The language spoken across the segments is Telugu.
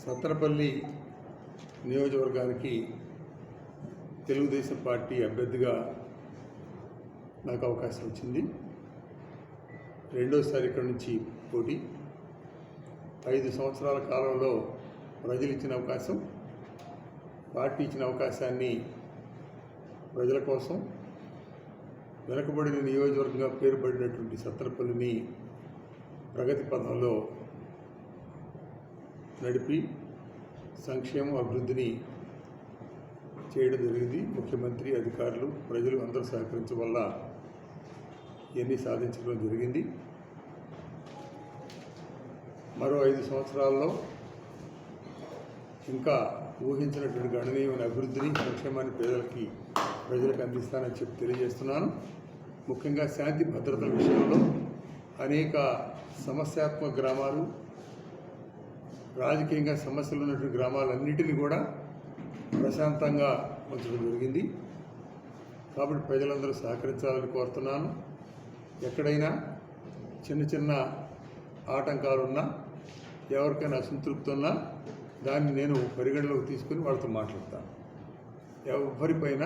సత్తెనపల్లి నియోజకవర్గానికి తెలుగుదేశం పార్టీ అభ్యర్థిగా నాకు అవకాశం వచ్చింది. రెండోసారి ఇక్కడి నుంచి పోటీ. 5 సంవత్సరాల కాలంలో ప్రజలు ఇచ్చిన అవకాశం, పార్టీ ఇచ్చిన అవకాశాన్ని ప్రజల కోసం వెనుకబడిన నియోజకవర్గంగా పేరుపడినటువంటి సత్తెనపల్లిని ప్రగతి పథంలో నడిపి సంక్షేమ అభివృద్ధిని చేయడం జరిగింది. ముఖ్యమంత్రి, అధికారులు, ప్రజలు అందరూ సహకరించడం వల్ల ఇవన్నీ సాధించడం జరిగింది. మరో 5 సంవత్సరాల్లో ఇంకా ఊహించినటువంటి గణనీయమైన అభివృద్ధిని, సంక్షేమాన్ని ప్రజలకు అందిస్తానని చెప్పి తెలియజేస్తున్నాను. ముఖ్యంగా శాంతి భద్రతల విషయంలో అనేక సమస్యాత్మక గ్రామాలు, రాజకీయంగా సమస్యలు ఉన్నటువంటి గ్రామాలన్నింటినీ కూడా ప్రశాంతంగా ఉంచడం జరిగింది. కాబట్టి ప్రజలందరూ సహకరించాలని కోరుతున్నాను. ఎక్కడైనా చిన్న చిన్న ఆటంకాలున్నా, ఎవరికైనా అసంతృప్తి ఉన్నా దాన్ని నేను పరిగణలోకి తీసుకుని వాళ్ళతో మాట్లాడతాను. ఎవరిపైన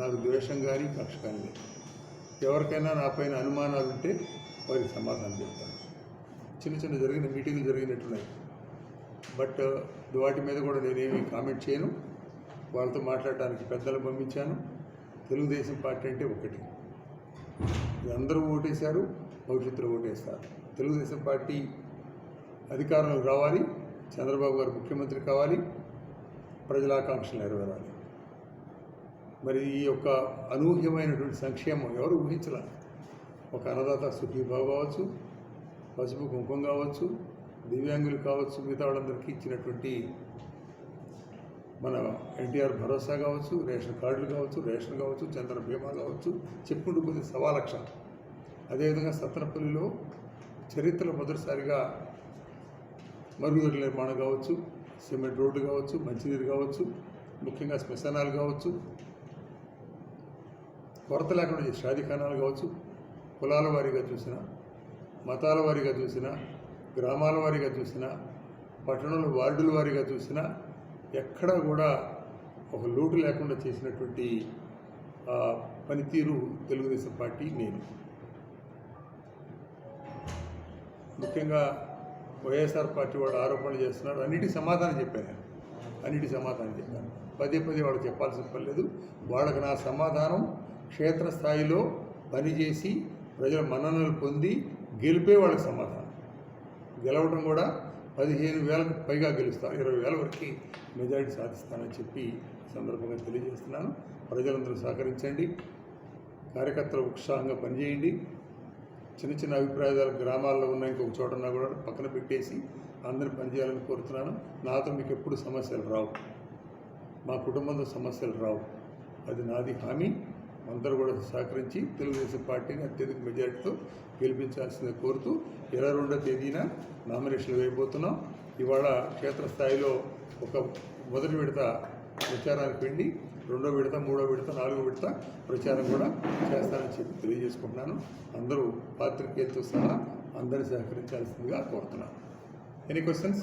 నాకు ద్వేషం కానీ కక్ష కానీ లేదు. ఎవరికైనా నా పైన అనుమానాలు ఉంటే వారికి సమాధానం చెప్తాను. చిన్న చిన్న మీటింగులు జరిగినట్టున్నాయి, బట్ వాటి మీద కూడా నేనేమీ కామెంట్ చేయను. వాళ్ళతో మాట్లాడడానికి పెద్దలు పంపించాను. తెలుగుదేశం పార్టీ అంటే ఒకటి, అందరూ ఓటేశారు, భవిష్యత్తులో ఓటేస్తారు. తెలుగుదేశం పార్టీ అధికారంలోకి రావాలి, చంద్రబాబు గారు ముఖ్యమంత్రి కావాలి, ప్రజల ఆకాంక్షలు నెరవేరాలి. మరి ఈ యొక్క అనూహ్యమైనటువంటి సంక్షేమం ఎవరు ఊహించాల? ఒక అన్నదాత సుఖీభావ కావచ్చు, పసుపు కుంకుమ కావచ్చు, దివ్యాంగులు కావచ్చు, మిగతా వాళ్ళందరికీ ఇచ్చినటువంటి మన ఎన్టీఆర్ భరోసా కావచ్చు, రేషన్ కార్డులు కావచ్చు, రేషన్ కావచ్చు, చంద్ర బీమా కావచ్చు, చెప్పుకుంటూ పోతే 1,00,000. అదేవిధంగా సత్తెనపల్లిలో చరిత్రలో మొదటిసారిగా మరుగుదొడ్ల నిర్మాణం కావచ్చు, సిమెంట్ రోడ్డు కావచ్చు, మంచినీరు కావచ్చు, ముఖ్యంగా శ్మశానాలు కావచ్చు, కొరత లేకుండా చేసే షాదీఖానాలు కావచ్చు, కులాల వారీగా చూసిన, మతాల వారీగా చూసిన, గ్రామాల వారీగా చూసిన, పట్టణంలో వార్డుల వారీగా చూసిన, ఎక్కడా కూడా ఒక లోటు లేకుండా చేసినటువంటి పనితీరు తెలుగుదేశం పార్టీ. నేను ముఖ్యంగా వైఎస్ఆర్ పార్టీ వాళ్ళు ఆరోపణలు చేస్తున్నారు. అన్నిటికీ సమాధానం చెప్పాను. పదే వాళ్ళకి చెప్పాల్సిన పని లేదు. వాళ్ళకి నా సమాధానం క్షేత్రస్థాయిలో పనిచేసి ప్రజల మన్ననలు పొంది గెలిపే వాళ్ళకి సమాధానం. గెలవడం కూడా 15,000కు పైగా గెలుస్తాను, 20,000 వరకు మెజారిటీ సాధిస్తానని చెప్పి సందర్భంగా తెలియజేస్తున్నాను. ప్రజలందరూ సహకరించండి, కార్యకర్తలు ఉత్సాహంగా పనిచేయండి. చిన్న చిన్న అభిప్రాయాలు గ్రామాల్లో ఉన్న ఇంకొక చోటన్నా కూడా పక్కన పెట్టేసి అందరూ పనిచేయాలని కోరుతున్నాను. నాతో మీకు ఎప్పుడు సమస్యలు రావు, మా కుటుంబంతో సమస్యలు రావు, అది నాది హామీ. అందరూ కూడా సహకరించి తెలుగుదేశం పార్టీని అత్యధిక మెజారిటీతో గెలిపించాల్సిందే కోరుతూ 22వ తేదీన నామినేషన్లు వేయబోతున్నాం. ఇవాళ క్షేత్రస్థాయిలో ఒక మొదటి విడత ప్రచారానికి వెళ్ళి 2వ విడత, 3వ విడత, 4వ విడత ప్రచారం కూడా చేస్తానని చెప్పి తెలియజేసుకుంటున్నాను. అందరూ పాత్రికేయులతో సహా అందరూ సహకరించాల్సిందిగా కోరుతున్నాను. Any questions?